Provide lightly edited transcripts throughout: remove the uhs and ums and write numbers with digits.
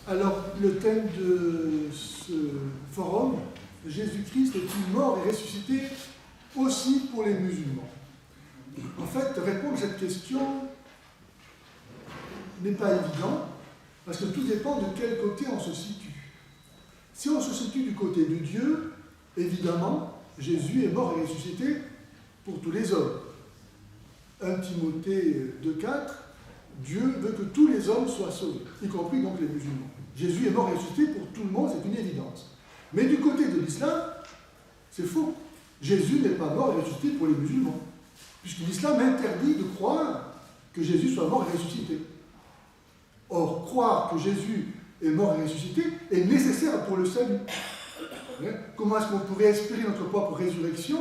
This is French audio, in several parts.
Alors, le thème de ce forum, Jésus-Christ est-il mort et ressuscité aussi pour les musulmans? En fait, répondre à cette question n'est pas évident, parce que tout dépend de quel côté on se situe. Si on se situe du côté de Dieu, évidemment, Jésus est mort et ressuscité pour tous les hommes. 1 Timothée 2,4, Dieu veut que tous les hommes soient sauvés, y compris donc les musulmans. Jésus est mort et ressuscité pour tout le monde, c'est une évidence. Mais du côté de l'islam, c'est faux. Jésus n'est pas mort et ressuscité pour les musulmans, puisque l'islam interdit de croire que Jésus soit mort et ressuscité. Or, croire que Jésus est mort et ressuscité est nécessaire pour le salut. Comment est-ce qu'on pourrait espérer notre propre résurrection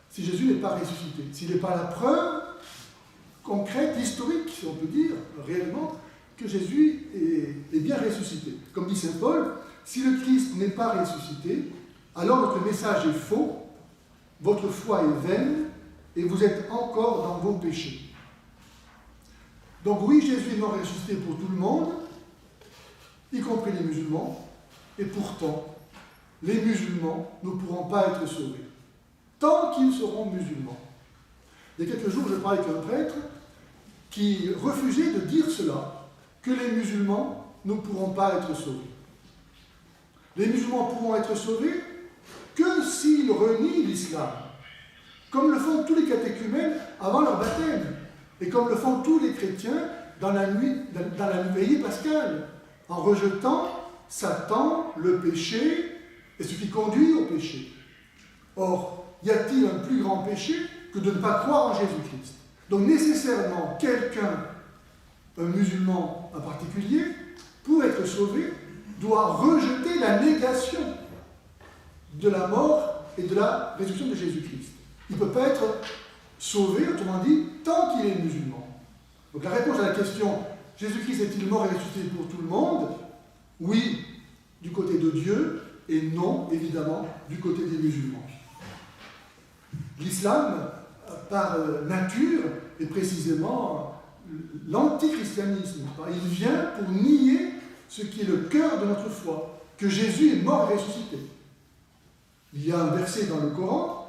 si Jésus n'est pas ressuscité? S'il n'est pas la preuve concrète, historique, si on peut dire, réellement, que Jésus est bien ressuscité. Comme dit saint Paul, si le Christ n'est pas ressuscité, alors notre message est faux, votre foi est vaine, et vous êtes encore dans vos péchés. Donc oui, Jésus est mort et ressuscité pour tout le monde, y compris les musulmans, et pourtant, les musulmans ne pourront pas être sauvés, tant qu'ils seront musulmans. Il y a quelques jours, je parlais avec un prêtre qui refusait de dire cela, que les musulmans ne pourront pas être sauvés. Les musulmans pourront être sauvés que s'ils renient l'islam, comme le font tous les catéchumènes avant leur baptême, et comme le font tous les chrétiens dans la veillée pascale, en rejetant Satan, le péché, et ce qui conduit au péché. Or, y a-t-il un plus grand péché que de ne pas croire en Jésus-Christ? Donc nécessairement, quelqu'un, un musulman en particulier, pour être sauvé, doit rejeter la négation de la mort et de la résurrection de Jésus-Christ. Il ne peut pas être sauvé, autrement dit, tant qu'il est musulman. Donc la réponse à la question « Jésus-Christ est-il mort et ressuscité pour tout le monde ?» Oui, du côté de Dieu, et non, évidemment, du côté des musulmans. L'islam, par nature, est précisément l'antichristianisme. Il vient pour nier ce qui est le cœur de notre foi, que Jésus est mort et ressuscité. Il y a un verset dans le Coran,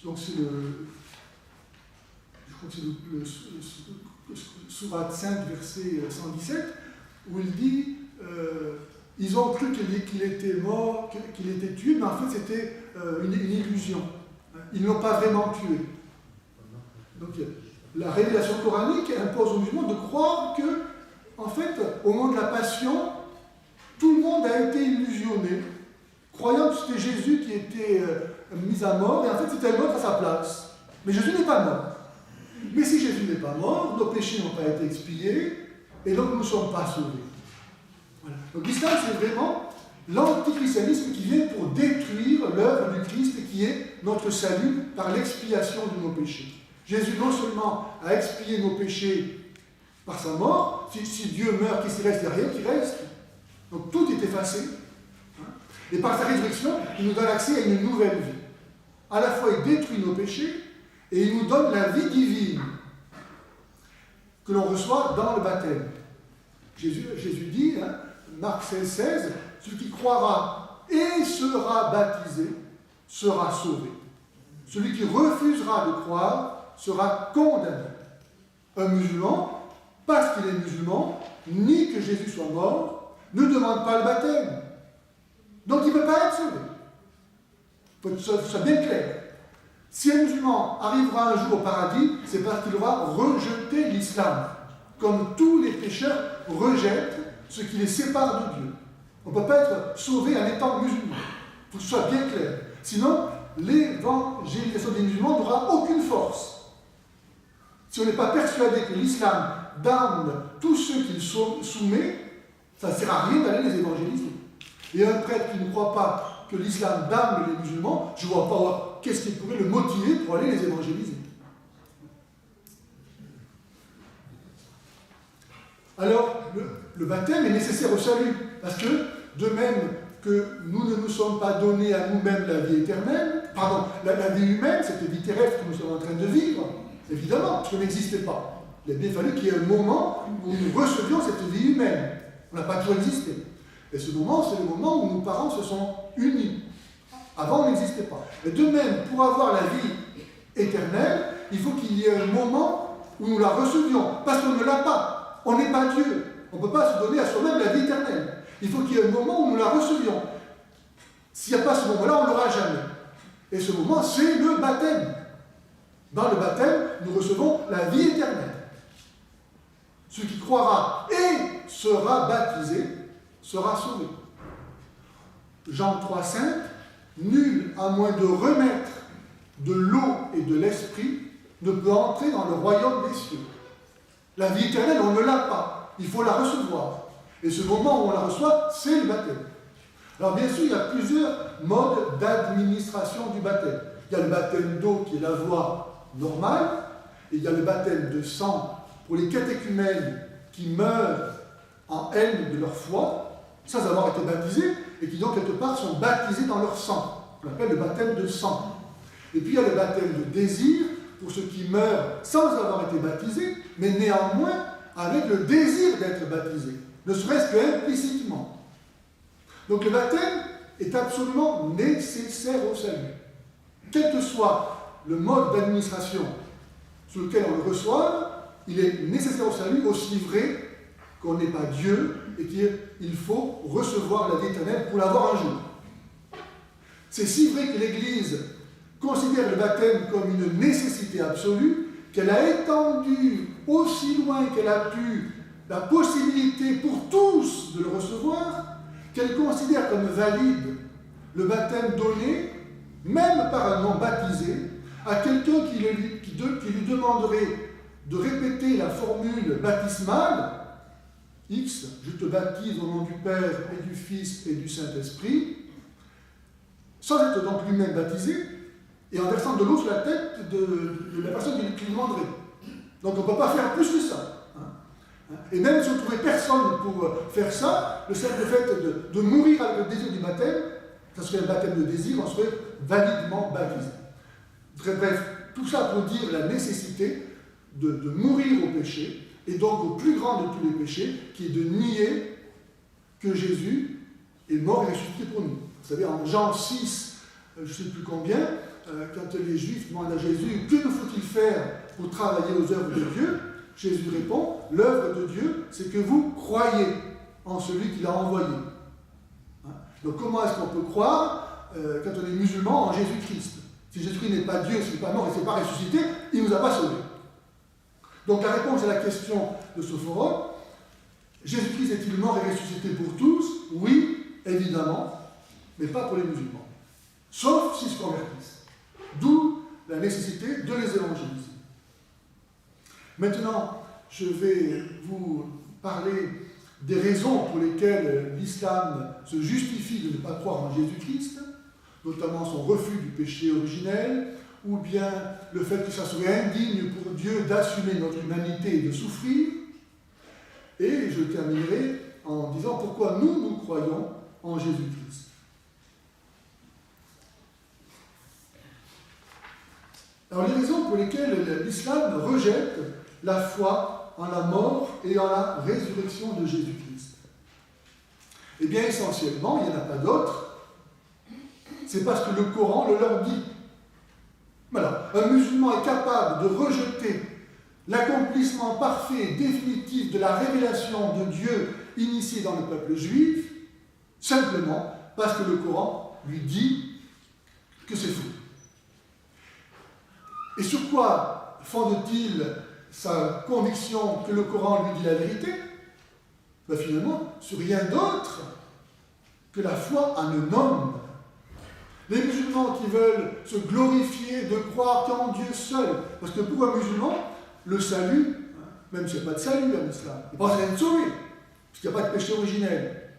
donc c'est je crois que c'est le Sourate 5, verset 117, où il dit ils ont cru qu'il était mort, qu'il était tué, mais en fait c'était une illusion. Ils ne l'ont pas vraiment tué. Donc la révélation coranique impose aux musulmans de croire que, en fait, au moment de la Passion, tout le monde a été illusionné, croyant que c'était Jésus qui était mis à mort, et en fait c'était un autre à sa place. Mais Jésus n'est pas mort. Mais si Jésus n'est pas mort, nos péchés n'ont pas été expiés, et donc nous ne sommes pas sauvés. Voilà. Donc l'islam, c'est vraiment l'antichristianisme qui vient pour détruire l'œuvre du Christ qui est notre salut par l'expiation de nos péchés. Jésus non seulement a expié nos péchés par sa mort, si Dieu meurt, qu'est-ce qui reste? Il n'y a rien qui reste. Donc tout est effacé. Et par sa résurrection, il nous donne accès à une nouvelle vie. À la fois, il détruit nos péchés et il nous donne la vie divine que l'on reçoit dans le baptême. Jésus dit, Marc 16, celui qui croira et sera baptisé sera sauvé. Celui qui refusera de croire sera condamné. Un musulman, parce qu'il est musulman, ni que Jésus soit mort, ne demande pas le baptême. Donc il ne peut pas être sauvé. Il faut que ce soit bien clair. Si un musulman arrivera un jour au paradis, c'est parce qu'il aura rejeté l'islam, comme tous les pécheurs rejettent ce qui les sépare de Dieu. On ne peut pas être sauvé en étant musulman. Il faut que ce soit bien clair. Sinon, l'évangélisation des musulmans n'aura aucune force. Si on n'est pas persuadé que l'islam damne tous ceux qu'il soumet, ça ne sert à rien d'aller les évangéliser. Et un prêtre qui ne croit pas que l'islam damne les musulmans, je ne vois pas qu'est-ce qui pourrait le motiver pour aller les évangéliser. Alors, le baptême est nécessaire au salut, parce que, de même que nous ne nous sommes pas donnés à nous-mêmes la vie éternelle, la vie humaine, cette vie terrestre que nous sommes en train de vivre, évidemment, parce qu'elle n'existait pas. Il a bien fallu qu'il y ait un moment où nous recevions cette vie humaine. On n'a pas toujours existé. Et ce moment, c'est le moment où nos parents se sont unis. Avant, on n'existait pas. Et de même, pour avoir la vie éternelle, il faut qu'il y ait un moment où nous la recevions. Parce qu'on ne l'a pas. On n'est pas Dieu. On ne peut pas se donner à soi-même la vie éternelle. Il faut qu'il y ait un moment où nous la recevions. S'il n'y a pas ce moment-là, on ne l'aura jamais. Et ce moment, c'est le baptême. Dans le baptême, nous recevons la vie éternelle. Celui qui croira et sera baptisé sera sauvé. Jean 3,5, nul, à moins de remettre de l'eau et de l'esprit, ne peut entrer dans le royaume des cieux. La vie éternelle, on ne l'a pas. Il faut la recevoir. Et ce moment où on la reçoit, c'est le baptême. Alors bien sûr, il y a plusieurs modes d'administration du baptême. Il y a le baptême d'eau qui est la voie normale, et il y a le baptême de sang pour les catéchumènes qui meurent en haine de leur foi, sans avoir été baptisés, et qui donc quelque part sont baptisés dans leur sang. On appelle le baptême de sang. Et puis il y a le baptême de désir pour ceux qui meurent sans avoir été baptisés, mais néanmoins avec le désir d'être baptisés, ne serait-ce qu'implicitement. Donc le baptême est absolument nécessaire au salut. Quel que soit le mode d'administration sur lequel on le reçoit, il est nécessaire au salut, aussi vrai qu'on n'est pas Dieu et qu'il faut recevoir la vie éternelle pour l'avoir un jour. C'est si vrai que l'Église considère le baptême comme une nécessité absolue qu'elle a étendu aussi loin qu'elle a pu la possibilité pour tous de le recevoir, qu'elle considère comme valide le baptême donné, même par un non baptisé, à quelqu'un qui lui demanderait de répéter la formule baptismale, X, je te baptise au nom du Père et du Fils et du Saint-Esprit, sans être donc lui-même baptisé, et en versant de l'eau sur la tête de la personne qui lui demanderait. Donc on ne peut pas faire plus que ça. Et même si on ne trouvait personne pour faire ça, le simple fait de mourir avec le désir du baptême, ça serait un baptême de désir, on serait validement baptisé. Très bref, tout ça pour dire la nécessité de mourir au péché, et donc au plus grand de tous les péchés, qui est de nier que Jésus est mort et ressuscité pour nous. Vous savez, en Jean 6, je ne sais plus combien, quand les Juifs demandent à Jésus « Que nous faut-il faire pour travailler aux œuvres de Dieu ?» Jésus répond « L'œuvre de Dieu, c'est que vous croyez en celui qui l'a envoyé. » Donc comment est-ce qu'on peut croire, quand on est musulman, en Jésus-Christ? Si Jésus-Christ n'est pas Dieu, s'il n'est pas mort et s'il n'est pas ressuscité, il ne nous a pas sauvés. Donc la réponse à la question de ce forum, Jésus-Christ est-il mort et ressuscité pour tous? Oui, évidemment, mais pas pour les musulmans. Sauf s'ils se convertissent. D'où la nécessité de les évangéliser. Maintenant, je vais vous parler des raisons pour lesquelles l'islam se justifie de ne pas croire en Jésus-Christ, notamment son refus du péché originel, ou bien le fait que ça serait indigne pour Dieu d'assumer notre humanité et de souffrir. Et je terminerai en disant pourquoi nous croyons en Jésus-Christ. Alors les raisons pour lesquelles l'islam rejette la foi en la mort et en la résurrection de Jésus-Christ. Eh bien essentiellement, il n'y en a pas d'autres, c'est parce que le Coran le leur dit. Voilà, un musulman est capable de rejeter l'accomplissement parfait et définitif de la révélation de Dieu initiée dans le peuple juif, simplement parce que le Coran lui dit que c'est faux. Et sur quoi fonde-t-il sa conviction que le Coran lui dit la vérité? Ben finalement, sur rien d'autre que la foi en un homme. Les musulmans qui veulent se glorifier de croire qu'en Dieu seul, parce que pour un musulman, le salut, même s'il n'y a pas de salut en islam, il pense à être sauvé, parce qu'il n'y a pas de péché originel.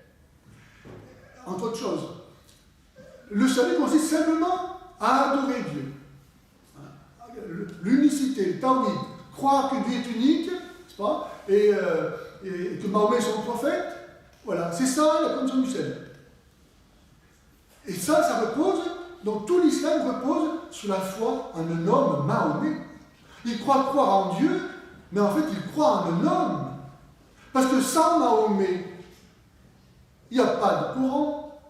Entre autres choses, le salut consiste simplement à adorer Dieu. L'unicité, le tawhid, croire que Dieu est unique, n'est-ce pas, et que Mahomet est son prophète, voilà, c'est ça la condition du salut. Et ça repose, donc tout l'islam repose sur la foi en un homme, Mahomet. Il croit croire en Dieu, mais en fait, il croit en un homme. Parce que sans Mahomet, il n'y a pas de Coran.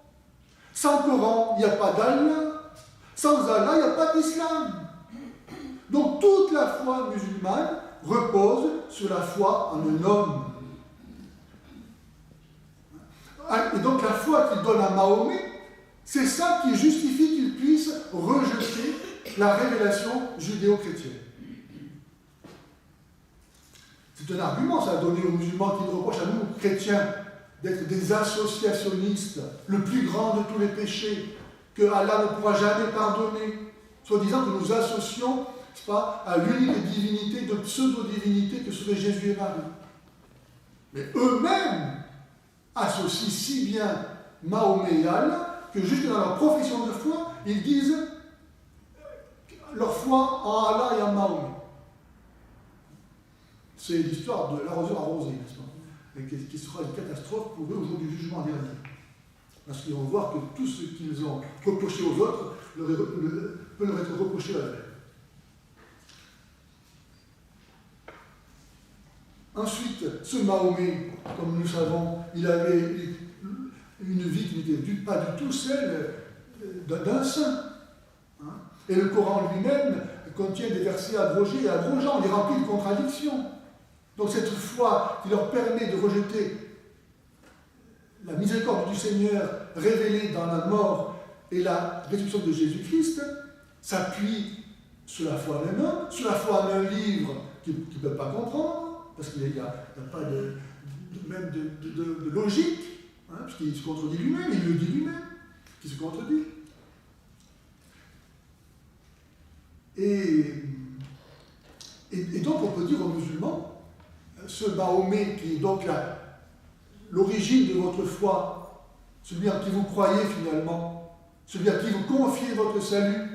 Sans Coran, il n'y a pas d'Allah. Sans Allah, il n'y a pas d'islam. Donc toute la foi musulmane repose sur la foi en un homme. Et donc la foi qu'il donne à Mahomet, c'est ça qui justifie qu'il puisse rejeter la révélation judéo-chrétienne. C'est un argument, ça a donné aux musulmans qui nous reprochent à nous, chrétiens, d'être des associationnistes, le plus grand de tous les péchés, que Allah ne pourra jamais pardonner, soi-disant que nous associons, n'est-ce pas, à l'unique divinité de pseudo-divinité que seraient Jésus et Marie. Mais eux-mêmes associent si bien Mahomet et Allah que juste dans leur profession de foi, ils disent leur foi en Allah et en Mahomet. C'est l'histoire de l'arroseur arrosé, n'est-ce pas? Et qui sera une catastrophe pour eux au jour du jugement dernier. Parce qu'ils vont voir que tout ce qu'ils ont reproché aux autres peut leur être reproché à eux. Ensuite, ce Mahomet, comme nous savons, il avait une vie qui n'était pas du tout celle d'un saint. Hein? Et le Coran lui-même contient des versets abrogés et abrogeants, il est rempli de contradictions. Donc cette foi qui leur permet de rejeter la miséricorde du Seigneur révélée dans la mort et la résurrection de Jésus-Christ s'appuie sur la foi en un homme, sur la foi en un livre qu'ils ne peuvent pas comprendre, parce qu'il n'y a pas même de logique, hein, puisqu'il se contredit lui-même, il le dit lui-même, qu'il se contredit. Et donc on peut dire aux musulmans, ce Mahomet qui est donc l'origine de votre foi, celui en qui vous croyez finalement, celui à qui vous confiez votre salut,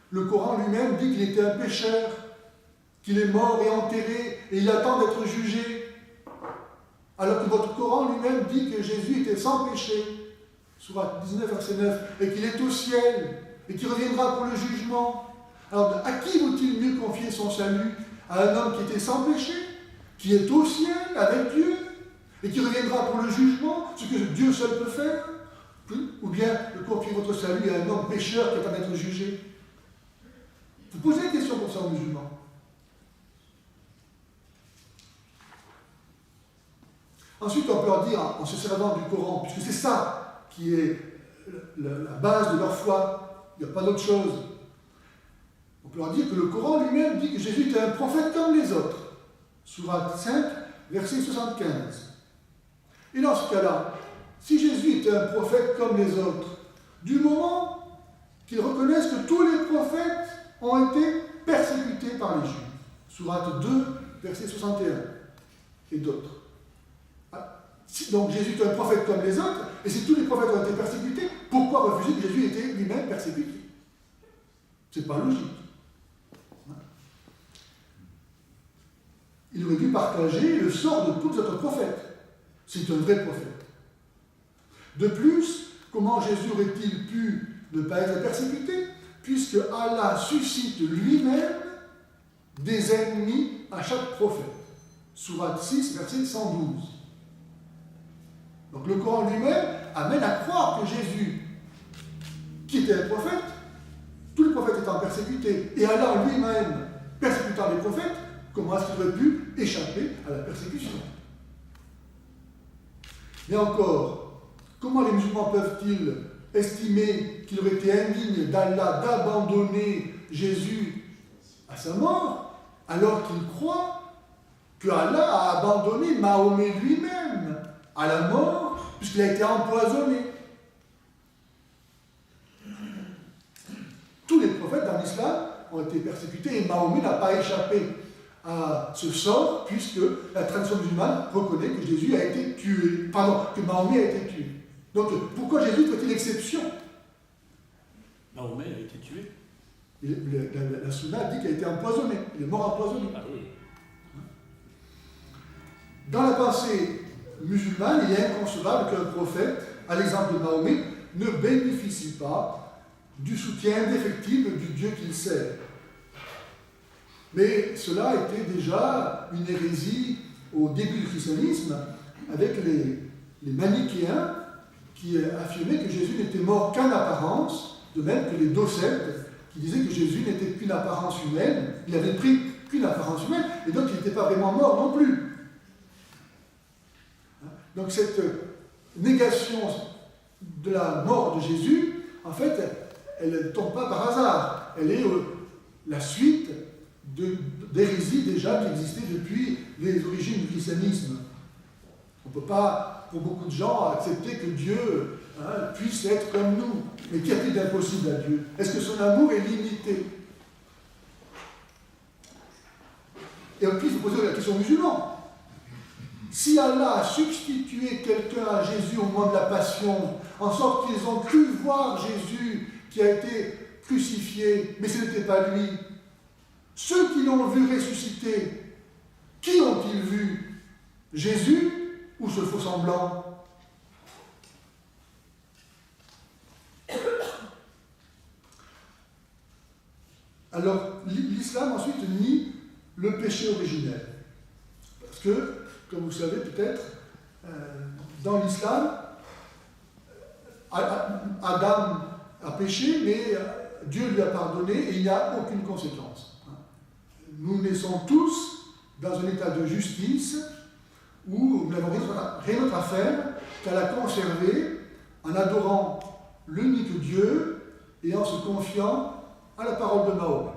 le Coran lui-même dit qu'il était un pécheur, qu'il est mort et enterré, et il attend d'être jugé. Alors que votre Coran lui-même dit que Jésus était sans péché, Sourate 19, verset 9, et qu'il est au ciel, et qu'il reviendra pour le jugement. Alors, à qui vaut-il mieux confier son salut? À un homme qui était sans péché, qui est au ciel avec Dieu, et qui reviendra pour le jugement, ce que Dieu seul peut faire? Ou bien de confier votre salut à un homme pécheur qui attend d'être jugé? Vous posez des questions pour ça aux musulmans. Ensuite, on peut leur dire, en se servant du Coran, puisque c'est ça qui est la base de leur foi, il n'y a pas d'autre chose. On peut leur dire que le Coran lui-même dit que Jésus était un prophète comme les autres. Sourate 5, verset 75. Et dans ce cas-là, si Jésus était un prophète comme les autres, du moment qu'ils reconnaissent que tous les prophètes ont été persécutés par les Juifs, Sourate 2, verset 61, et d'autres. Donc Jésus est un prophète comme les autres, et si tous les prophètes ont été persécutés, pourquoi refuser que Jésus était lui-même persécuté? C'est pas logique. Il aurait dû partager le sort de tous les autres prophètes. C'est un vrai prophète. De plus, comment Jésus aurait-il pu ne pas être persécuté, puisque Allah suscite lui-même des ennemis à chaque prophète. Sourate 6, verset 112. Donc le Coran lui-même amène à croire que Jésus, qui était un prophète, tous les prophètes étant persécutés, et Allah lui-même persécutant les prophètes, comment est-ce qu'il aurait pu échapper à la persécution? Et encore, comment les musulmans peuvent-ils estimer qu'il aurait été indigne d'Allah d'abandonner Jésus à sa mort, alors qu'ils croient que Allah a abandonné Mahomet lui-même à la mort, puisqu'il a été empoisonné? Tous les prophètes dans l'islam ont été persécutés et Mahomet n'a pas échappé à ce sort, puisque la tradition musulmane reconnaît que Jésus a été tué, que Mahomet a été tué. Donc pourquoi Jésus fait-il l'exception? Mahomet a été tué. La sunna dit qu'il a été empoisonné, il est mort empoisonné. Ah oui. Dans la pensée musulmane, il est inconcevable qu'un prophète, à l'exemple de Mahomet, ne bénéficie pas du soutien indéfectible du Dieu qu'il sert. Mais cela était déjà une hérésie au début du christianisme, avec les manichéens qui affirmaient que Jésus n'était mort qu'en apparence, de même que les docètes qui disaient que Jésus n'était qu'une apparence humaine, il avait pris qu'une apparence humaine, et donc il n'était pas vraiment mort non plus. Donc cette négation de la mort de Jésus, en fait, elle ne tombe pas par hasard. Elle est la suite d'hérésies déjà qui existaient depuis les origines du christianisme. On ne peut pas, pour beaucoup de gens, accepter que Dieu puisse être comme nous. Mais qu'y a-t-il d'impossible à Dieu? Est-ce que son amour est limité? Et puis, il faut poser la question aux musulmans. Si Allah a substitué quelqu'un à Jésus au moment de la Passion, en sorte qu'ils ont cru voir Jésus qui a été crucifié, mais ce n'était pas lui, ceux qui l'ont vu ressusciter, qui ont-ils vu? Jésus ou ce faux semblant? Alors, l'islam ensuite nie le péché originel. Parce que, comme vous savez peut-être, dans l'islam, Adam a péché, mais Dieu lui a pardonné et il n'y a aucune conséquence. Nous naissons tous dans un état de justice où nous n'avons rien d'autre à faire qu'à la conserver en adorant l'unique Dieu et en se confiant à la parole de Mahomet.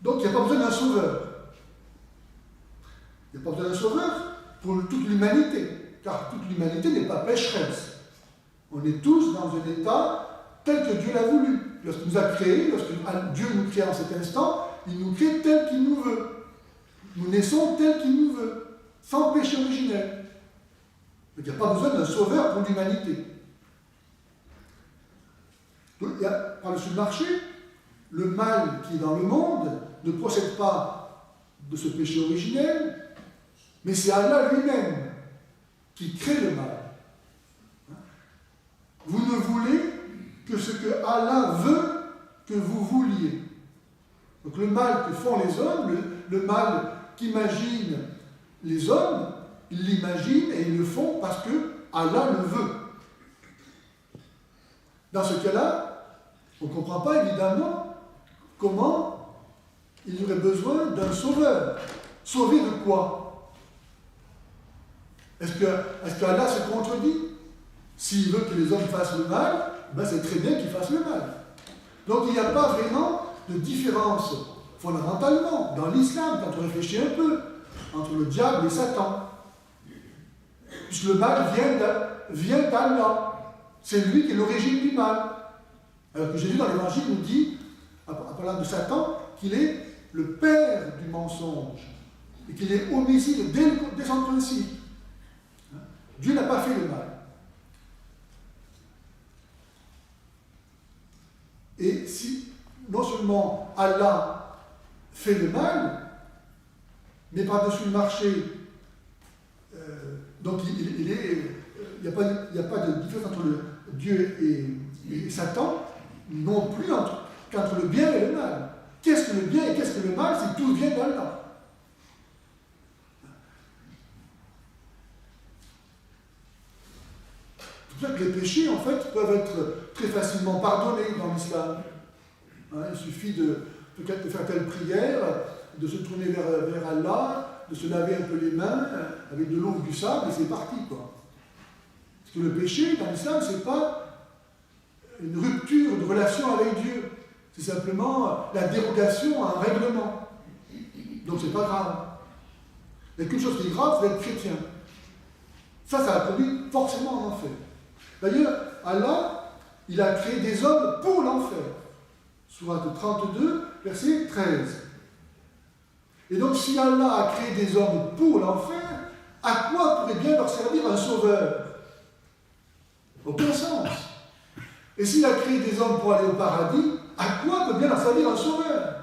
Donc il n'y a pas besoin d'un sauveur. Il n'y a pas besoin d'un sauveur pour toute l'humanité, car toute l'humanité n'est pas pécheresse. On est tous dans un état tel que Dieu l'a voulu. Lorsqu'il nous a créés, lorsque Dieu nous crée en cet instant, il nous crée tel qu'il nous veut. Nous naissons tel qu'il nous veut, sans péché originel. Donc il n'y a pas besoin d'un sauveur pour l'humanité. Donc, par-dessus le marché, le mal qui est dans le monde ne procède pas de ce péché originel, mais c'est Allah lui-même qui crée le mal. Vous ne voulez que ce que Allah veut que vous vouliez. Donc le mal que font les hommes, le mal qu'imaginent les hommes, ils l'imaginent et ils le font parce que Allah le veut. Dans ce cas-là, on ne comprend pas évidemment comment il y aurait besoin d'un sauveur. Sauver de quoi? Est-ce que Allah se contredit? S'il veut que les hommes fassent le mal, ben c'est très bien qu'ils fassent le mal. Donc il n'y a pas vraiment de différence fondamentalement dans l'islam, quand on réfléchit un peu, entre le diable et Satan. Puisque le mal vient d'Allah. C'est lui qui est l'origine du mal. Alors que Jésus dans l'Évangile nous dit, en parlant de Satan, qu'il est le père du mensonge et qu'il est homicide dès son principe. Dieu n'a pas fait le mal. Et si non seulement Allah fait le mal, mais par-dessus le marché, donc il n'y a pas de différence entre Dieu et Satan, non plus qu'entre le bien et le mal. Qu'est-ce que le bien et qu'est-ce que le mal? C'est tout vient d'Allah. C'est pour ça que les péchés, en fait, peuvent être très facilement pardonnés dans l'islam. Il suffit de faire telle prière, de se tourner vers Allah, de se laver un peu les mains avec de l'eau ou du sable, et c'est parti, quoi. Parce que le péché, dans l'islam, c'est pas une rupture de relation avec Dieu. C'est simplement la dérogation à un règlement. Donc c'est pas grave. Il n'y a qu'une chose qui est grave, c'est d'être chrétien. Ça a conduit forcément en enfer. D'ailleurs, Allah, il a créé des hommes pour l'enfer. Sourate 32, verset 13. Et donc, si Allah a créé des hommes pour l'enfer, à quoi pourrait bien leur servir un sauveur? Aucun sens. Et s'il a créé des hommes pour aller au paradis, à quoi peut bien leur servir un sauveur?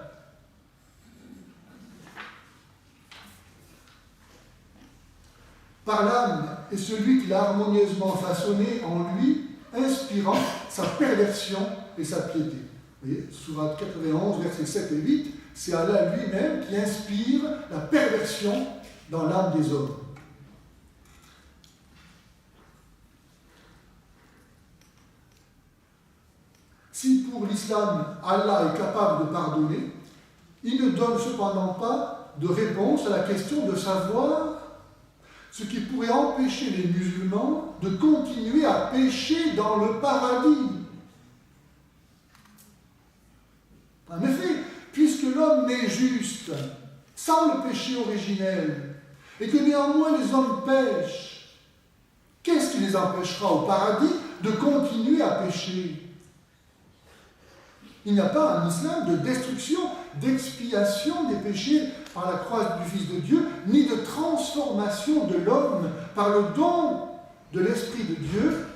Par l'âme est celui qui l'a harmonieusement façonné en lui, inspirant sa perversion et sa piété. Vous voyez, Sourate 91, versets 7 et 8, c'est Allah lui-même qui inspire la perversion dans l'âme des hommes. Si pour l'islam, Allah est capable de pardonner, il ne donne cependant pas de réponse à la question de savoir ce qui pourrait empêcher les musulmans de continuer à pécher dans le paradis. En effet, puisque l'homme naît juste, sans le péché originel, et que néanmoins les hommes pêchent, qu'est-ce qui les empêchera au paradis de continuer à pécher? Il n'y a pas en islam de destruction, d'expiation des péchés par la croix du Fils de Dieu, ni de transformation de l'homme par le don de l'Esprit de Dieu.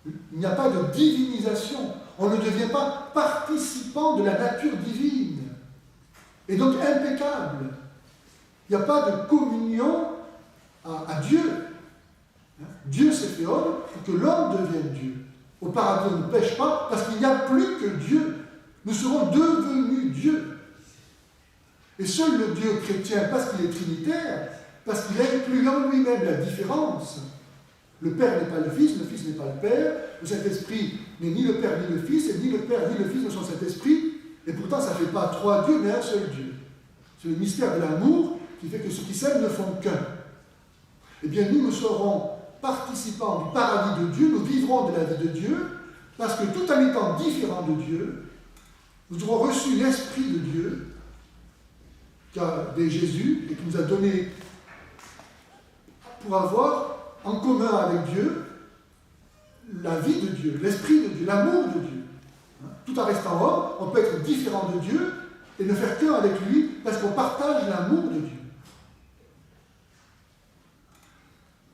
Il n'y a pas de divinisation. On ne devient pas participant de la nature divine, et donc impeccable. Il n'y a pas de communion à Dieu. Dieu s'est fait homme pour que l'homme devienne Dieu. Au paradis, on ne pêche pas parce qu'il n'y a plus que Dieu. Nous serons devenus Dieu. Et seul le Dieu chrétien, parce qu'il est trinitaire, parce qu'il inclut en lui-même la différence. Le Père n'est pas le Fils n'est pas le Père, le Saint-Esprit n'est ni le Père ni le Fils, et ni le Père ni le Fils ne sont le Saint-Esprit, et pourtant ça ne fait pas trois dieux, mais un seul Dieu. C'est le mystère de l'amour qui fait que ceux qui s'aiment ne font qu'un. Eh bien, nous serons participants du paradis de Dieu, nous vivrons de la vie de Dieu, parce que tout en étant différents de Dieu, nous aurons reçu l'Esprit de Dieu, qu'a Jésus, et qui nous a donné pour avoir en commun avec Dieu la vie de Dieu, l'Esprit de Dieu, l'amour de Dieu. Tout en restant homme, on peut être différent de Dieu et ne faire qu'un avec lui parce qu'on partage l'amour de Dieu.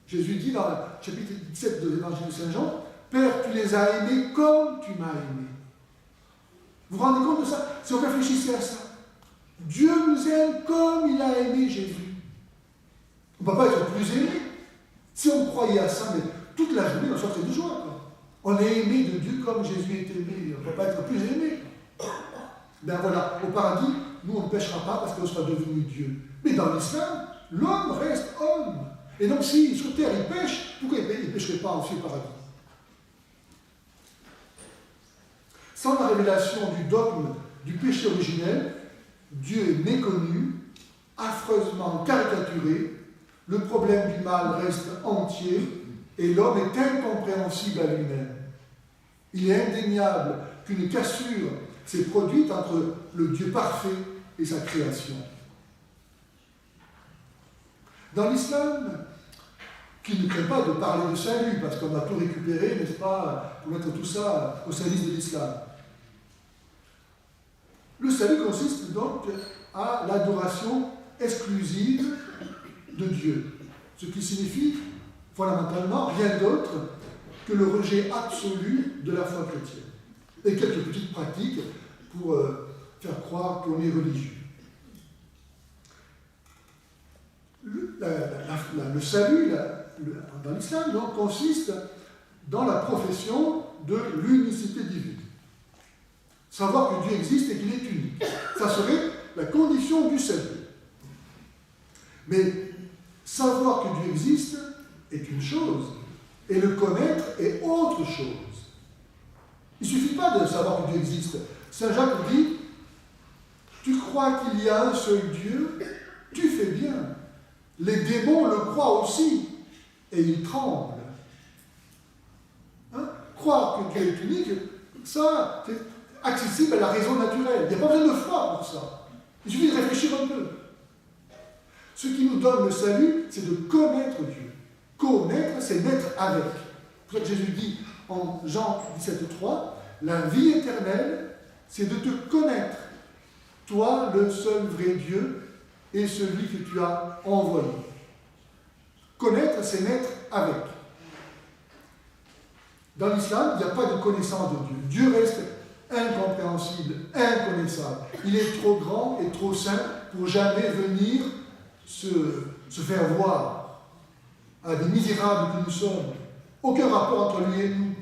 Jésus dit dans le chapitre 17 de l'Évangile de Saint Jean, « Père, tu les as aimés comme tu m'as aimé. » Vous vous rendez compte de ça? Si on réfléchissait à ça, Dieu nous aime comme il a aimé Jésus. On ne peut pas être plus aimé. Si on croyait à ça, mais toute la journée, on sortait de joie. Quoi. On est aimé de Dieu comme Jésus est aimé. On ne peut pas être plus aimé. Ben voilà, au paradis, nous, on ne pêchera pas parce qu'on sera devenu Dieu. Mais dans l'islam, l'homme reste homme. Et donc, si sur terre il pêche, pourquoi il ne pêcherait pas aussi au paradis? Sans la révélation du dogme du péché originel, Dieu est méconnu, affreusement caricaturé, le problème du mal reste entier et l'homme est incompréhensible à lui-même. Il est indéniable qu'une cassure s'est produite entre le Dieu parfait et sa création. Dans l'islam, qui ne craint pas de parler de salut, parce qu'on va tout récupérer, n'est-ce pas, pour mettre tout ça au service de l'islam. Le salut consiste donc à l'adoration exclusive de Dieu, ce qui signifie fondamentalement rien d'autre que le rejet absolu de la foi chrétienne, et quelques petites pratiques pour faire croire qu'on est religieux. Le salut dans l'islam donc, consiste dans la profession de l'unicité divine. Savoir que Dieu existe et qu'il est unique. Ça serait la condition du salut. Mais savoir que Dieu existe est une chose, et le connaître est autre chose. Il ne suffit pas de savoir que Dieu existe. Saint Jacques dit, tu crois qu'il y a un seul Dieu, tu fais bien. Les démons le croient aussi, et ils tremblent. Hein? Croire que Dieu est unique, ça, c'est accessible à la raison naturelle. Il n'y a pas besoin de foi pour ça. Il suffit de réfléchir un peu. Ce qui nous donne le salut, c'est de connaître Dieu. Connaître, c'est naître avec. C'est pour ça que Jésus dit en Jean 17,3, la vie éternelle, c'est de te connaître, toi, le seul vrai Dieu, et celui que tu as envoyé. Connaître, c'est naître avec. Dans l'islam, il n'y a pas de connaissance de Dieu. Dieu reste incompréhensible, inconnaissable. Il est trop grand et trop saint pour jamais venir se faire voir à des misérables que nous sommes. Aucun rapport entre lui et nous.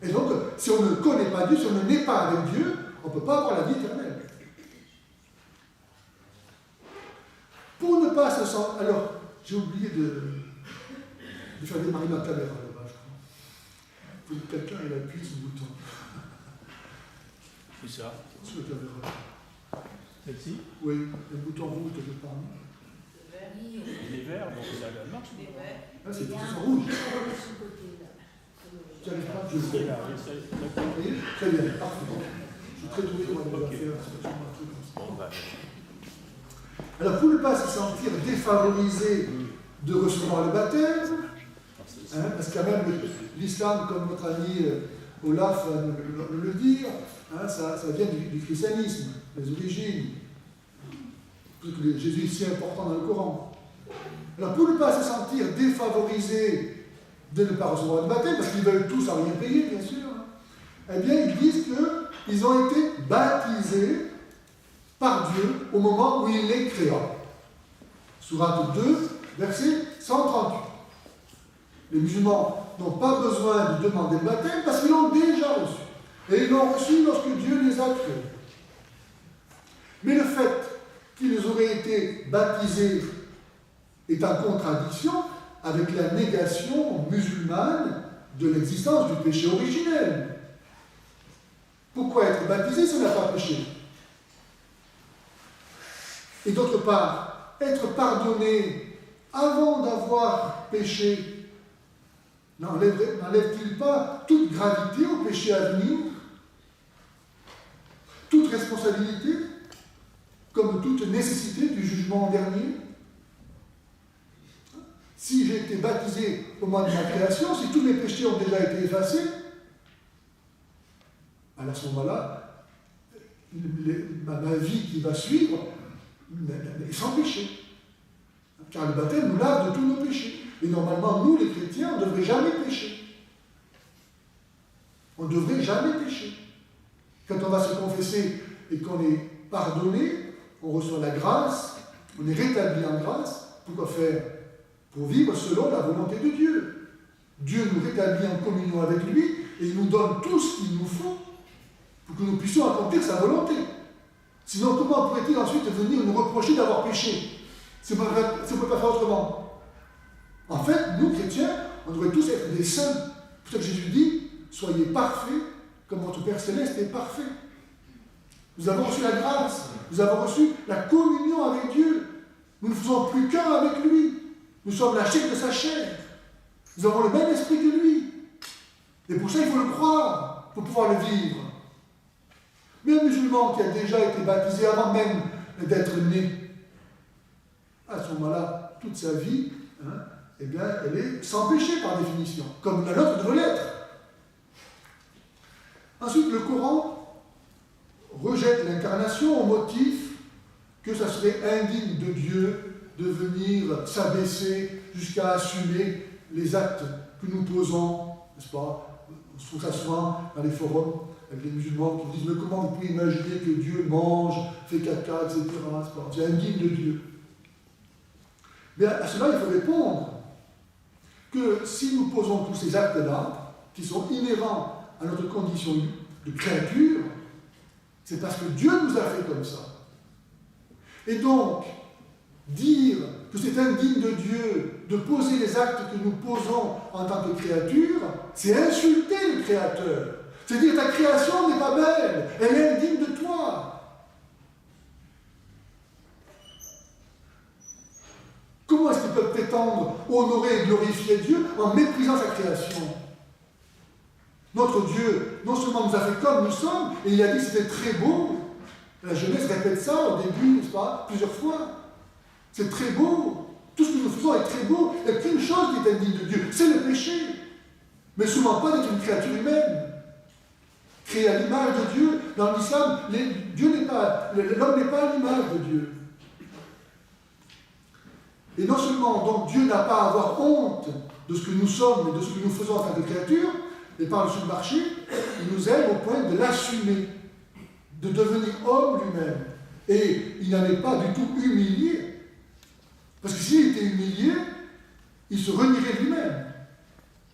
Et donc, si on ne connaît pas Dieu, si on ne naît pas avec Dieu, on ne peut pas avoir la vie éternelle. Pour ne pas se sentir... Alors, j'ai oublié de faire démarrer ma caméra là-bas, je crois. Il faut que quelqu'un ait appuyé sur le bouton. C'est ça. Sur la caméra. Celle-ci? Oui, le bouton rouge que je parle. Il est vert, donc ça marche. Ah, c'est rouge. Tu n'arrives pas, je le fais. Très bien, parfait. Je suis très doué, moi, de faire un truc comme ça. Alors, pour ne pas se sentir défavorisé de recevoir le baptême, parce que quand même l'islam, comme notre ami Olaf va nous le dire, ça vient du christianisme, les origines. Parce que Jésus est si important dans le Coran. Alors, pour ne pas se sentir défavorisé de ne pas recevoir le baptême, parce qu'ils veulent tous à rien payer, bien sûr, eh bien, ils disent qu'ils ont été baptisés par Dieu au moment où il les créa. Sourate 2, verset 138. Les musulmans n'ont pas besoin de demander le baptême parce qu'ils l'ont déjà reçu. Et ils l'ont reçu lorsque Dieu les a créés. Mais le fait qu'ils auraient été baptisés est en contradiction avec la négation musulmane de l'existence du péché originel. Pourquoi être baptisé si on n'a pas péché? Et d'autre part, être pardonné avant d'avoir péché n'enlève-t-il pas toute gravité au péché à venir, toute responsabilité, comme toute nécessité du jugement dernier? Si j'ai été baptisé au moment de ma création, si tous mes péchés ont déjà été effacés, à ce moment-là, ma vie qui va suivre est sans péché. Car le baptême nous lave de tous nos péchés. Et normalement, nous, les chrétiens, on ne devrait jamais pécher. On ne devrait jamais pécher. Quand on va se confesser et qu'on est pardonné, on reçoit la grâce, on est rétabli en grâce. Pourquoi faire? Pour vivre selon la volonté de Dieu. Dieu nous rétablit en communion avec lui et il nous donne tout ce qu'il nous faut pour que nous puissions accomplir sa volonté. Sinon, comment pourrait-il ensuite venir nous reprocher d'avoir péché si on ne peut pas faire autrement? En fait, nous, chrétiens, on devrait tous être des saints. C'est pour ça que Jésus dit, soyez parfaits comme votre Père Céleste est parfait. Nous avons reçu la grâce, nous avons reçu la communion avec Dieu. Nous ne faisons plus qu'un avec lui. Nous sommes la chair de sa chair. Nous avons le même esprit que lui. Et pour ça, il faut le croire, pour pouvoir le vivre. Mais un musulman qui a déjà été baptisé avant même d'être né, à ce moment-là, toute sa vie, eh bien, elle est sans péché par définition, comme la nôtre devrait l'être. Ensuite, le Coran rejette l'incarnation au motif que ça serait indigne de Dieu de venir s'abaisser jusqu'à assumer les actes que nous posons, n'est-ce pas? On se trouve ça souvent dans les forums avec les musulmans qui disent « Mais comment vous pouvez imaginer que Dieu mange, fait caca, etc. » C'est indigne de Dieu. Mais à cela, il faut répondre que si nous posons tous ces actes-là, qui sont inhérents à notre condition de créature, c'est parce que Dieu nous a fait comme ça. Et donc, dire que c'est indigne de Dieu de poser les actes que nous posons en tant que créature, c'est insulter le Créateur. C'est dire ta création n'est pas belle, elle est indigne de toi. Comment est-ce qu'ils peuvent prétendre honorer et glorifier Dieu en méprisant sa création? Notre Dieu, non seulement nous a fait comme nous sommes, et il a dit que c'était très beau. La jeunesse répète ça au début, n'est-ce pas, plusieurs fois. C'est très beau. Tout ce que nous faisons est très beau. Il n'y a qu'une chose qui est indigne de Dieu, c'est le péché. Mais souvent pas d'être une créature humaine. Créée à l'image de Dieu. Dans l'islam, l'homme n'est pas à l'image de Dieu. Et non seulement, donc, Dieu n'a pas à avoir honte de ce que nous sommes et de ce que nous faisons en tant que créature, mais par-dessus le marché, il nous aime au point de l'assumer, de devenir homme lui-même. Et il n'en est pas du tout humilié. Parce que s'il était humilié, il se renierait lui-même.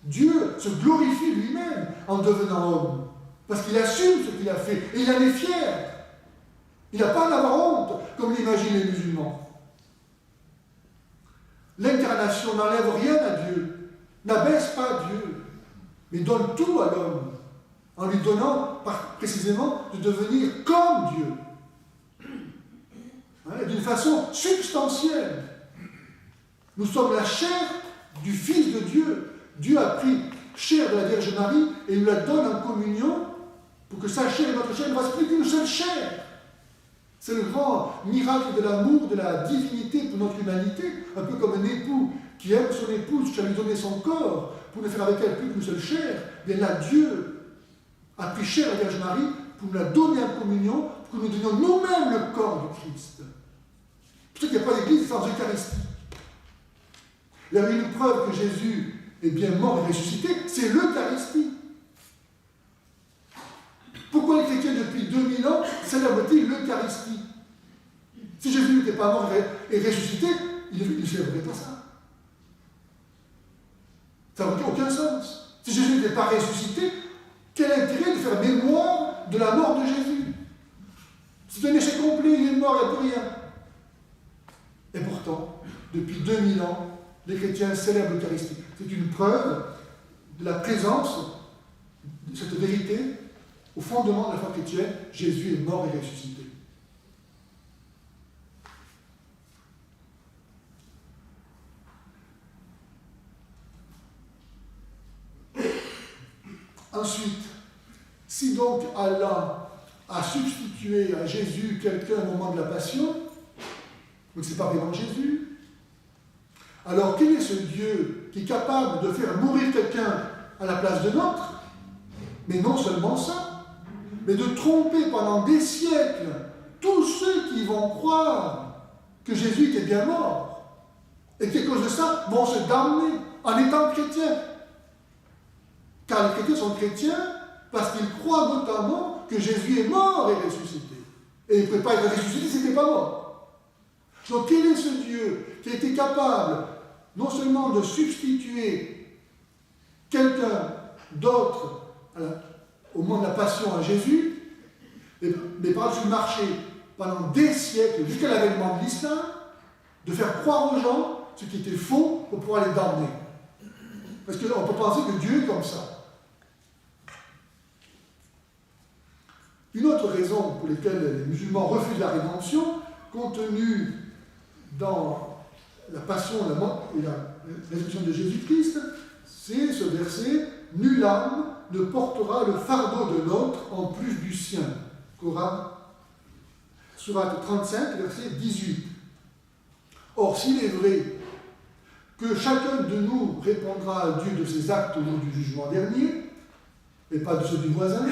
Dieu se glorifie lui-même en devenant homme. Parce qu'il assume ce qu'il a fait. Et il en est fier. Il n'a pas à en avoir honte, comme l'imaginent les musulmans. L'incarnation n'enlève rien à Dieu, n'abaisse pas Dieu, mais donne tout à l'homme, en lui donnant précisément de devenir comme Dieu. D'une façon substantielle. Nous sommes la chair du Fils de Dieu. Dieu a pris chair de la Vierge Marie et nous la donne en communion pour que sa chair et notre chair ne fassent plus qu'une seule chair. C'est le grand miracle de l'amour, de la divinité pour notre humanité, un peu comme un époux qui aime son épouse jusqu'à lui donner son corps pour ne faire avec elle plus qu'une seule chair. Bien là, Dieu a pris chair de la Vierge Marie pour nous la donner en communion, pour que nous donnions nous-mêmes le corps du Christ. C'est pour ça qu'il n'y a pas d'église sans Eucharistie. Il y a une preuve que Jésus est bien mort et ressuscité, c'est l'Eucharistie. Pourquoi les chrétiens depuis 2000 ans célèbrent-ils l'Eucharistie? Si Jésus n'était pas mort et ressuscité, il ne célébrerait pas ça. Ça n'a aucun sens. Si Jésus n'était pas ressuscité, quel intérêt de faire mémoire de la mort de Jésus? C'est un échec complet, il est mort, il n'y a plus rien. Et pourtant, depuis 2000 ans, les chrétiens célèbrent l'Eucharistie. C'est une preuve de la présence de cette vérité au fondement de la foi chrétienne. Jésus est mort et ressuscité. Ensuite, si donc Allah a substitué à Jésus quelqu'un au moment de la passion, donc ce n'est pas vraiment Jésus, alors quel est ce Dieu qui est capable de faire mourir quelqu'un à la place de l'autre? Mais non seulement ça, mais de tromper pendant des siècles tous ceux qui vont croire que Jésus était bien mort et qui, à cause de ça, vont se damner en étant chrétiens. Car les chrétiens sont chrétiens parce qu'ils croient notamment que Jésus est mort et ressuscité. Et il ne pouvait pas être ressuscité s'il n'était pas mort. Donc quel est ce Dieu qui a été capable non seulement de substituer quelqu'un d'autre au moment de la passion à Jésus, mais par-dessus le marché pendant des siècles, jusqu'à l'avènement de l'islam, de faire croire aux gens ce qui était faux pour pouvoir les damner. Parce qu'on peut penser que Dieu est comme ça. Une autre raison pour laquelle les musulmans refusent la rédemption, contenue dans la passion et la résurrection de Jésus-Christ, c'est ce verset « Nulle âme ne portera le fardeau de l'autre en plus du sien ». Coran, Sourate 35, verset 18. Or, s'il est vrai que chacun de nous répondra à Dieu de ses actes au jour du jugement dernier, et pas de ceux du voisin,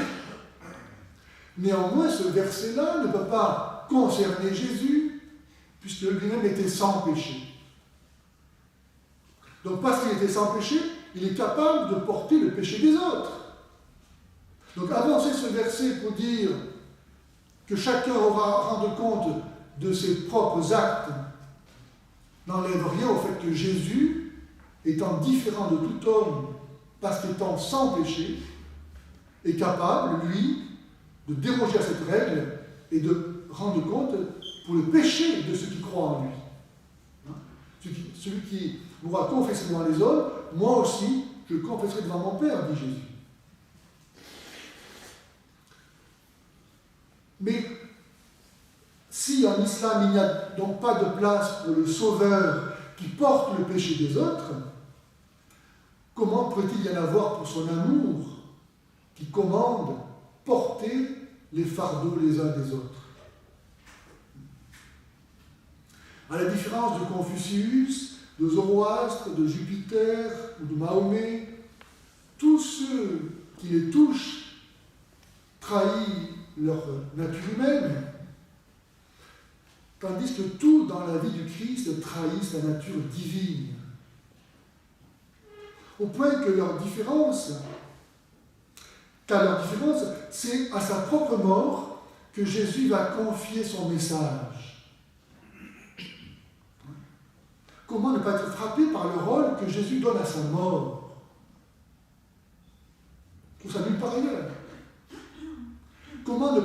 néanmoins, ce verset-là ne peut pas concerner Jésus, puisque lui-même était sans péché. Donc, parce qu'il était sans péché, il est capable de porter le péché des autres. Donc, avancer ce verset pour dire que chacun aura à rendre compte de ses propres actes n'enlève rien au fait que Jésus, étant différent de tout homme, parce qu'étant sans péché, est capable, lui, de déroger à cette règle et de rendre compte pour le péché de ceux qui croient en lui. Celui qui m'aura confessé devant les hommes, moi aussi, je confesserai devant mon Père, dit Jésus. Mais si en islam il n'y a donc pas de place pour le sauveur qui porte le péché des autres, comment pourrait-il y en avoir pour son amour qui commande porter les fardeaux les uns des autres? À la différence de Confucius, de Zoroastre, de Jupiter ou de Mahomet, tous ceux qui les touchent trahissent leur nature humaine, tandis que tout dans la vie du Christ trahit sa nature divine. Au point que leur différence, c'est à sa propre mort que Jésus va confier son message. Comment ne pas être frappé par le rôle que Jésus donne à sa mort? Je trouve ça nulle part ailleurs.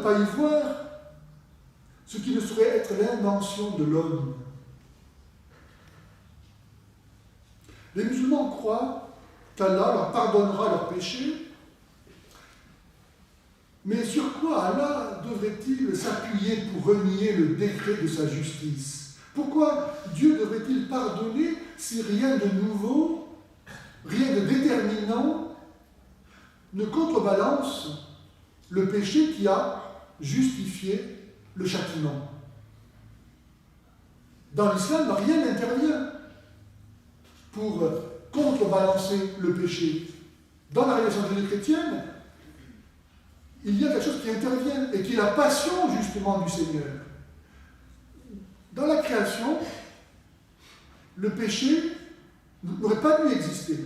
pas y voir ce qui ne saurait être l'invention de l'homme. Les musulmans croient qu'Allah leur pardonnera leurs péchés, mais sur quoi Allah devrait-il s'appuyer pour renier le décret de sa justice? Pourquoi Dieu devrait-il pardonner si rien de nouveau, rien de déterminant ne contrebalance le péché qui a justifié le châtiment? Dans l'islam, rien n'intervient pour contrebalancer le péché. Dans la révélation judéo-chrétienne, il y a quelque chose qui intervient et qui est la passion justement du Seigneur. Dans la création, le péché n'aurait pas dû exister.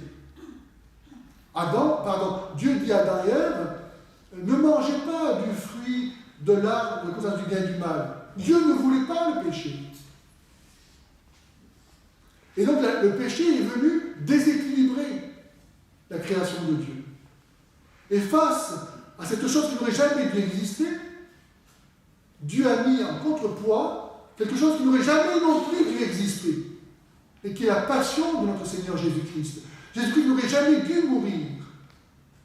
Dieu dit à Adam et Ève, ne mangez pas du fruit de l'arbre de connaissance du bien et du mal. Dieu ne voulait pas le péché. Et donc le péché est venu déséquilibrer la création de Dieu. Et face à cette chose qui n'aurait jamais dû exister, Dieu a mis en contrepoids quelque chose qui n'aurait jamais non plus dû exister, et qui est la passion de notre Seigneur Jésus-Christ. Jésus-Christ n'aurait jamais dû mourir.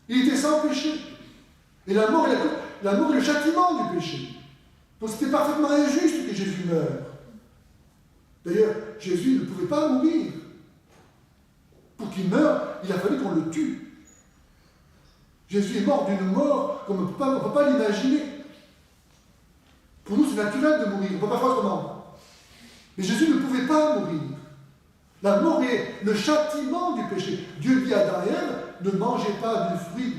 Il était sans péché. Et la mort est le châtiment du péché. Donc c'était parfaitement injuste que Jésus meure. D'ailleurs, Jésus ne pouvait pas mourir. Pour qu'il meure, il a fallu qu'on le tue. Jésus est mort d'une mort qu'on ne peut pas l'imaginer. Pour nous, c'est naturel de mourir, on ne peut pas faire autrement. Mais Jésus ne pouvait pas mourir. La mort est le châtiment du péché. Dieu dit à Adam et Ève, ne mangez pas du fruit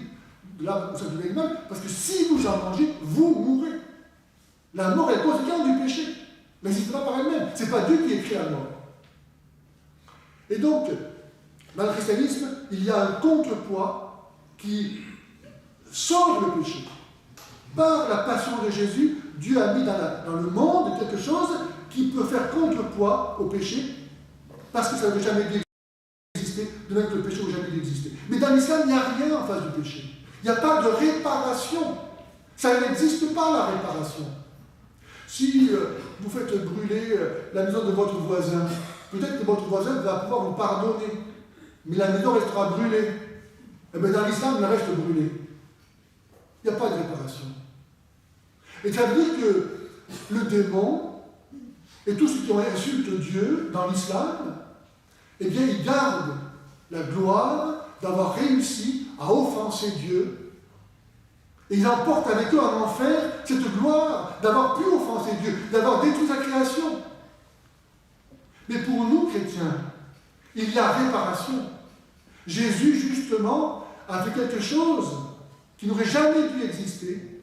de l'arbre du bien et du mal, parce que si vous en mangez, vous mourrez. La mort est la conséquence du péché. Elle n'existe pas par elle-même. Ce n'est pas Dieu qui écrit la mort. Et donc, dans le christianisme, il y a un contrepoids qui sauve le péché. Par la passion de Jésus, Dieu a mis dans le monde quelque chose qui peut faire contrepoids au péché, parce que ça n'avait jamais dû exister, de même que le péché n'a jamais dû exister. Mais dans l'islam, il n'y a rien en face du péché. Il n'y a pas de réparation. Ça n'existe pas, la réparation. Si vous faites brûler la maison de votre voisin, peut-être que votre voisin va pouvoir vous pardonner, mais la maison restera brûlée. Et bien dans l'islam, elle reste brûlée. Il n'y a pas de réparation. Et ça veut dire que le démon et tous ceux qui ont insulté Dieu dans l'islam, eh bien, ils gardent la gloire d'avoir réussi à offenser Dieu. Et ils emportent avec eux en enfer cette gloire d'avoir pu offenser Dieu, d'avoir détruit sa création. Mais pour nous, chrétiens, il y a réparation. Jésus, justement, a fait quelque chose qui n'aurait jamais dû exister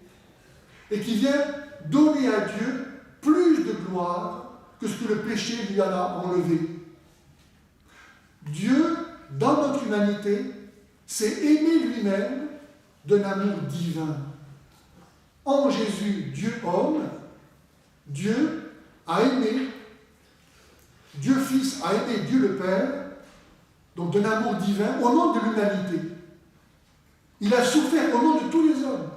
et qui vient donner à Dieu plus de gloire que ce que le péché lui en a enlevé. Dieu, dans notre humanité, s'est aimé lui-même d'un amour divin. En Jésus, Dieu homme, Dieu a aimé, Dieu Fils a aimé Dieu le Père, donc d'un amour divin, au nom de l'humanité. Il a souffert au nom de tous les hommes,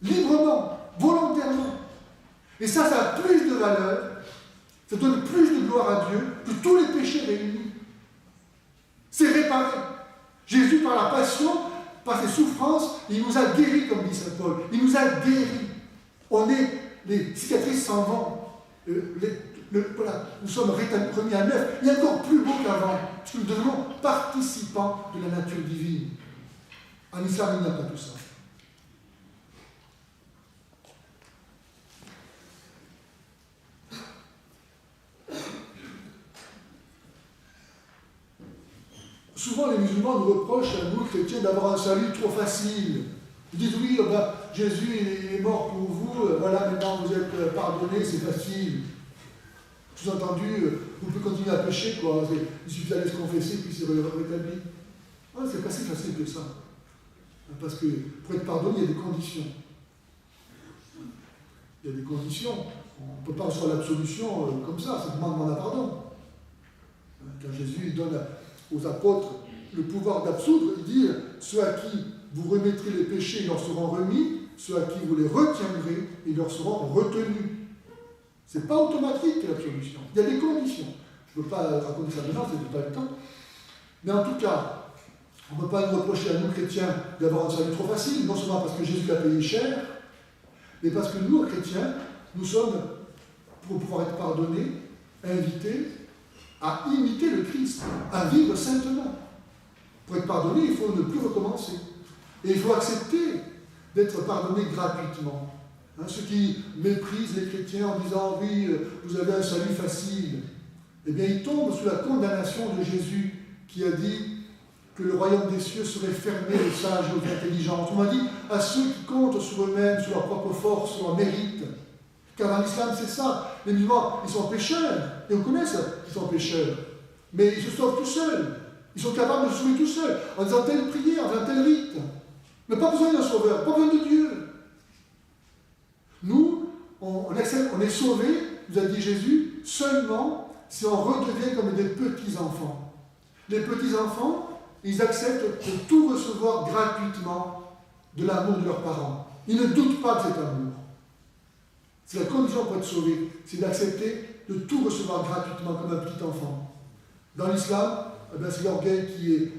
librement, volontairement. Et ça a plus de valeur, ça donne plus de gloire à Dieu que tous les péchés réunis. C'est réparé. Jésus, par la passion, par ses souffrances, il nous a guéris, comme dit saint Paul. Il nous a guéris. Les cicatrices s'en vont. Voilà, nous sommes remis à neuf. Il est encore plus beau qu'avant, parce que nous devenons participants de la nature divine. En islam, il n'y a pas tout ça. Souvent, les musulmans nous reprochent, à nous, chrétiens, d'avoir un salut trop facile. Ils disent, oui, Jésus il est mort pour vous, voilà, maintenant vous êtes pardonnés, c'est facile. Sous-entendu, vous pouvez continuer à pécher, quoi. Il suffit d'aller se confesser, puis c'est rétabli. Ouais, c'est pas si facile que ça. Parce que pour être pardonné, il y a des conditions. Il y a des conditions. On ne peut pas recevoir l'absolution comme ça demande un pardon. Quand Jésus donne aux apôtres le pouvoir d'absoudre, il dit, ceux à qui vous remettrez les péchés leur seront remis, ceux à qui vous les retiendrez, ils leur seront retenus. Ce n'est pas automatique l'absolution. Il y a des conditions. Je ne peux pas raconter ça maintenant, c'est pas le temps. Mais en tout cas, on ne peut pas nous reprocher à nous chrétiens d'avoir un salut trop facile, non seulement parce que Jésus a payé cher, mais parce que nous, chrétiens, nous sommes, pour pouvoir être pardonnés, invités à imiter le Christ, à vivre saintement. Pour être pardonné, il faut ne plus recommencer. Et il faut accepter d'être pardonné gratuitement. Ceux qui méprisent les chrétiens en disant « oui, vous avez un salut facile », eh bien ils tombent sous la condamnation de Jésus qui a dit que le royaume des cieux serait fermé aux sages et aux intelligents. On m'a dit à ceux qui comptent sur eux-mêmes, sur leur propre force, sur leur mérite. Car dans l'islam, c'est ça. Les musulmans, ils sont pécheurs. Et on connaît ça, ils sont pécheurs. Mais ils se sauvent tout seuls. Ils sont capables de se sauver tout seuls, en disant telle prière, en faisant tel rite. Mais pas besoin d'un sauveur, pas besoin de Dieu. Nous, on est sauvés, nous a dit Jésus, seulement si on redevient comme des petits-enfants. Les petits-enfants, ils acceptent de tout recevoir gratuitement de l'amour de leurs parents. Ils ne doutent pas de cet amour. C'est la condition pour être sauvé, c'est d'accepter de tout recevoir gratuitement comme un petit enfant. Dans l'islam, c'est l'orgueil qui est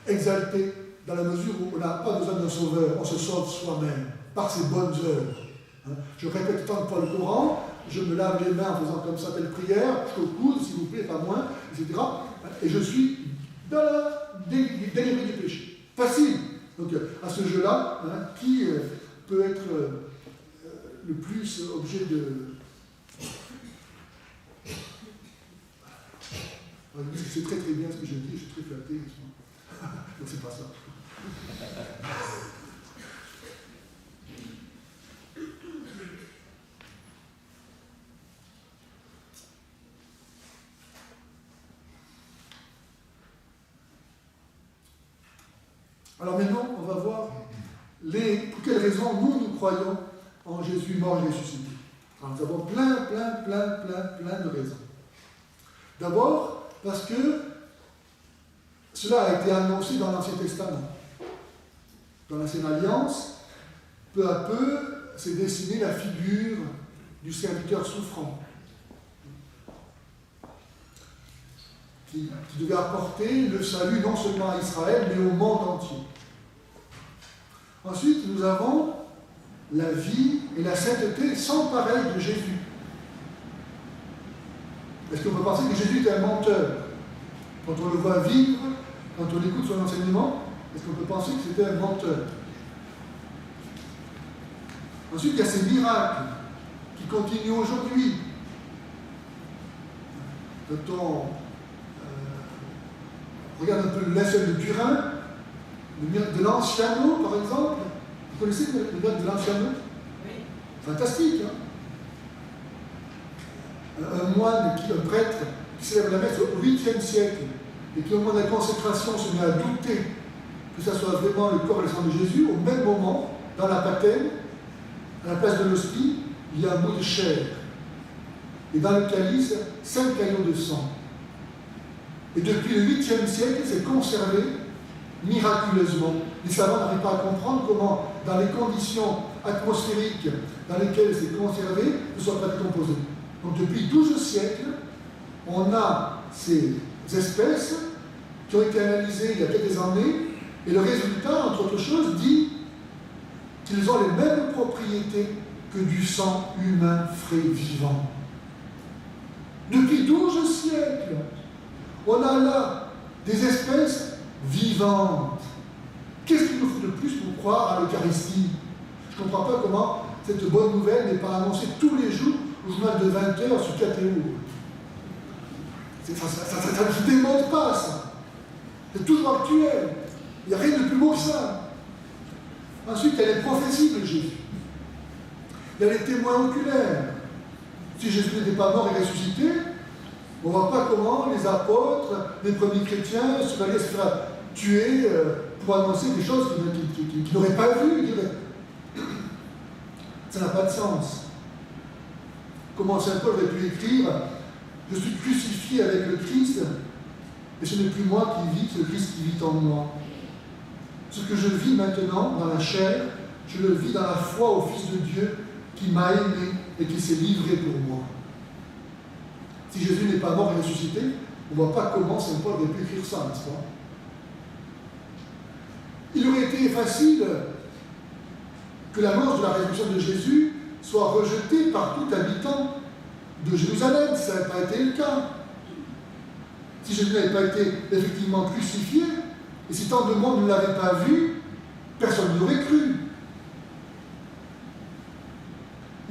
exalté dans la mesure où on n'a pas besoin d'un sauveur, on se sauve soi-même, par ses bonnes œuvres. Je répète tant de fois le Coran, je me lave les mains en faisant comme ça telle prière, jusqu'au coude, s'il vous plaît, pas moins, etc. Et je suis dans la délivré du péché. Facile. Donc à ce jeu-là, qui peut être le plus objet de... C'est très très bien ce que je dis, je suis très flatté. Donc c'est pas ça. Alors maintenant, on va voir pour quelles raisons nous croyons en Jésus mort et ressuscité. Alors, nous avons plein de raisons. D'abord, parce que cela a été annoncé dans l'Ancien Testament. Dans l'Ancienne Alliance, peu à peu, s'est dessinée la figure du serviteur souffrant, qui devait apporter le salut non seulement à Israël, mais au monde entier. Ensuite, nous avons la vie et la sainteté sans pareil de Jésus. Est-ce qu'on peut penser que Jésus est un menteur? Quand on le voit vivre, quand on écoute son enseignement, est-ce qu'on peut penser que c'était un menteur? Ensuite, il y a ces miracles qui continuent aujourd'hui. Quand on regarde un peu le linceul de Turin, le miracle de Lanciano, par exemple. Vous connaissez le miracle de Lanciano? Oui. Fantastique, hein? Un moine, un prêtre, qui célèbre la messe au 8e siècle, et qui au moment de la consécration se met à douter que ça soit vraiment le corps et le sang de Jésus, au même moment, dans la patène, à la place de l'hostie, il y a un bout de chair. Et dans le calice, 5 caillots de sang. Et depuis le 8e siècle, c'est conservé miraculeusement. Les savants n'arrivent pas à comprendre comment, dans les conditions atmosphériques dans lesquelles c'est conservé, ne soit pas décomposé. Donc depuis 12 siècles, on a ces espèces qui ont été analysées il y a quelques années, et le résultat, entre autres choses, dit qu'ils ont les mêmes propriétés que du sang humain frais vivant. Depuis 12 siècles, on a là des espèces vivantes. Qu'est-ce qu'il nous faut de plus pour croire à l'Eucharistie? Je ne comprends pas comment cette bonne nouvelle n'est pas annoncée tous les jours au journal de 20h sur KTO. Ça ne se démonte pas, ça. C'est toujours actuel. Il n'y a rien de plus beau que ça. Ensuite, il y a les prophéties de Jésus. Il y a les témoins oculaires. Si Jésus n'était pas mort et ressuscité, on ne voit pas comment les apôtres, les premiers chrétiens se allaient se faire tuer pour annoncer des choses qu'ils n'auraient pas vues. Ça n'a pas de sens. Comment Saint Paul aurait pu écrire « Je suis crucifié avec le Christ, et ce n'est plus moi qui vis, c'est le Christ qui vit en moi. Ce que je vis maintenant dans la chair, Je le vis dans la foi au Fils de Dieu qui m'a aimé et qui s'est livré pour moi. Si Jésus n'est pas mort et ressuscité, on ne voit pas comment Saint Paul aurait pu écrire ça, n'est-ce pas? Il aurait été facile que l'annonce de la résurrection de Jésus soit rejetée par tout habitant de Jérusalem, si ça n'avait pas été le cas. Si Jésus n'avait pas été effectivement crucifié, et si tant de monde ne l'avait pas vu, personne n'y aurait cru.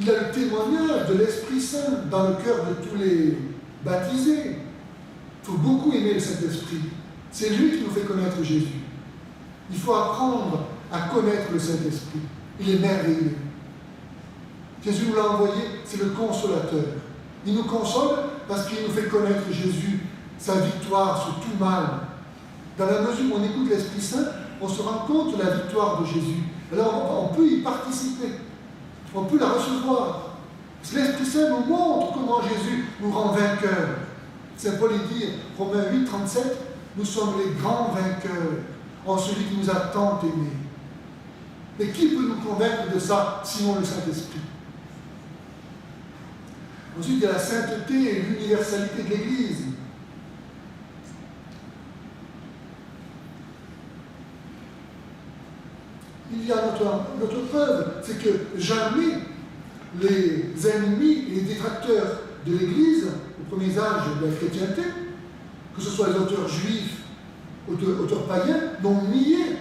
Il a le témoignage de l'Esprit Saint dans le cœur de tous les baptisés. Il faut beaucoup aimer le Saint-Esprit. C'est lui qui nous fait connaître Jésus. Il faut apprendre à connaître le Saint-Esprit. Il est merveilleux. Jésus nous l'a envoyé, c'est le consolateur. Il nous console parce qu'il nous fait connaître Jésus, sa victoire sur tout mal. Dans la mesure où on écoute l'Esprit Saint, on se rend compte de la victoire de Jésus. Alors on peut y participer. On peut la recevoir. Parce que l'Esprit Saint nous montre comment Jésus nous rend vainqueurs. Saint Paul dit, Romains 8, 37, nous sommes les grands vainqueurs en celui qui nous a tant aimés. Mais qui peut nous convaincre de ça, sinon le Saint-Esprit? Ensuite, il y a la sainteté et l'universalité de l'Église. Il y a notre preuve, c'est que jamais les ennemis et les détracteurs de l'Église, aux premiers âges de la chrétienté, que ce soit les auteurs juifs, auteurs païens, n'ont nié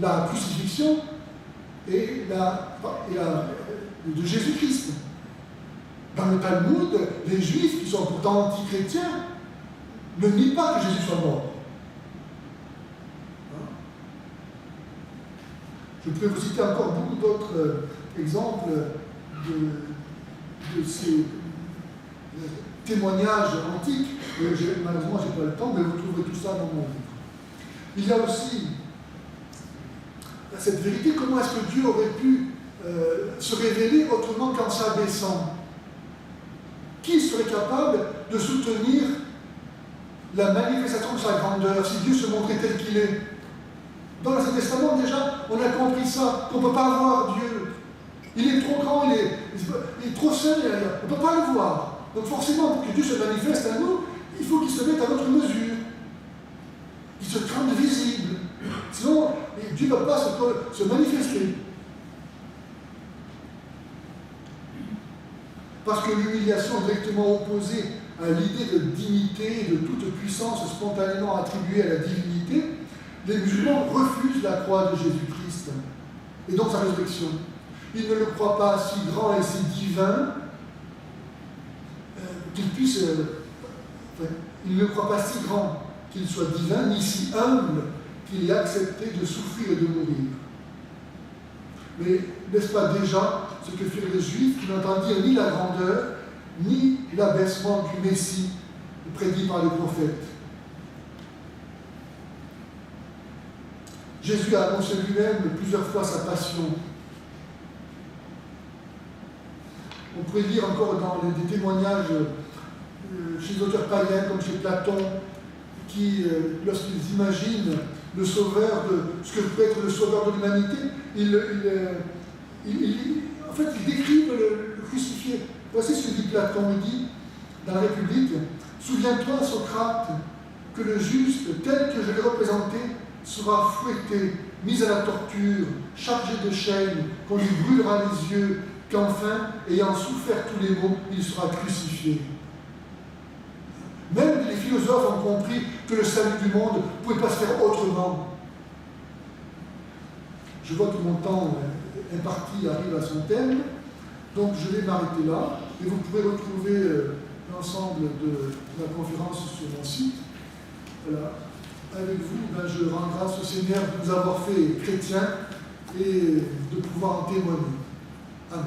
la crucifixion et de Jésus-Christ. Dans le Talmud, les Juifs, qui sont pourtant anti-chrétiens, ne nient pas que Jésus soit mort. Je peux vous citer encore beaucoup d'autres exemples de ces témoignages antiques. Malheureusement, je n'ai pas le temps, mais vous trouverez tout ça dans mon livre. Il y a aussi cette vérité, comment est-ce que Dieu aurait pu se révéler autrement qu'en s'abaissant? Qui serait capable de soutenir la manifestation de sa grandeur si Dieu se montrait tel qu'il est? Dans l'Ancien Testament, déjà, on a compris ça, qu'on ne peut pas voir Dieu. Il est trop grand, il est trop saint, on ne peut pas le voir. Donc forcément, pour que Dieu se manifeste à nous, il faut qu'il se mette à notre mesure. Qu'il se rende visible. Sinon, Dieu ne va pas se manifester. Parce que l'humiliation est directement opposée à l'idée de dignité et de toute puissance spontanément attribuée à la divinité, les musulmans refusent la croix de Jésus-Christ et donc sa résurrection. Ils ne le croient pas si grand et si divin qu'il puisse... ils ne le croient pas si grand qu'il soit divin, ni si humble qu'il ait accepté de souffrir et de mourir. Mais n'est-ce pas déjà ce que firent les Juifs qui n'entendirent ni la grandeur, ni l'abaissement du Messie prédit par les prophètes? Jésus a annoncé lui-même plusieurs fois sa passion. On pourrait lire encore dans des témoignages chez les auteurs païens, comme chez Platon, qui, lorsqu'ils imaginent le sauveur, ce que peut être le sauveur de l'humanité, en fait, ils décrivent le crucifié. Voici ce que dit Platon, il dit, dans la République, « Souviens-toi, Socrate, que le juste, tel que je l'ai représenté, sera fouetté, mis à la torture, chargé de chaînes, qu'on lui brûlera les yeux, qu'enfin, ayant souffert tous les maux, il sera crucifié. » Même les philosophes ont compris que le salut du monde ne pouvait pas se faire autrement. Je vois que mon temps imparti arrive à son terme, donc je vais m'arrêter là, et vous pourrez retrouver l'ensemble de la conférence sur mon site. Voilà. Avec vous, je rends grâce au Seigneur de nous avoir fait chrétiens et de pouvoir en témoigner. Amen.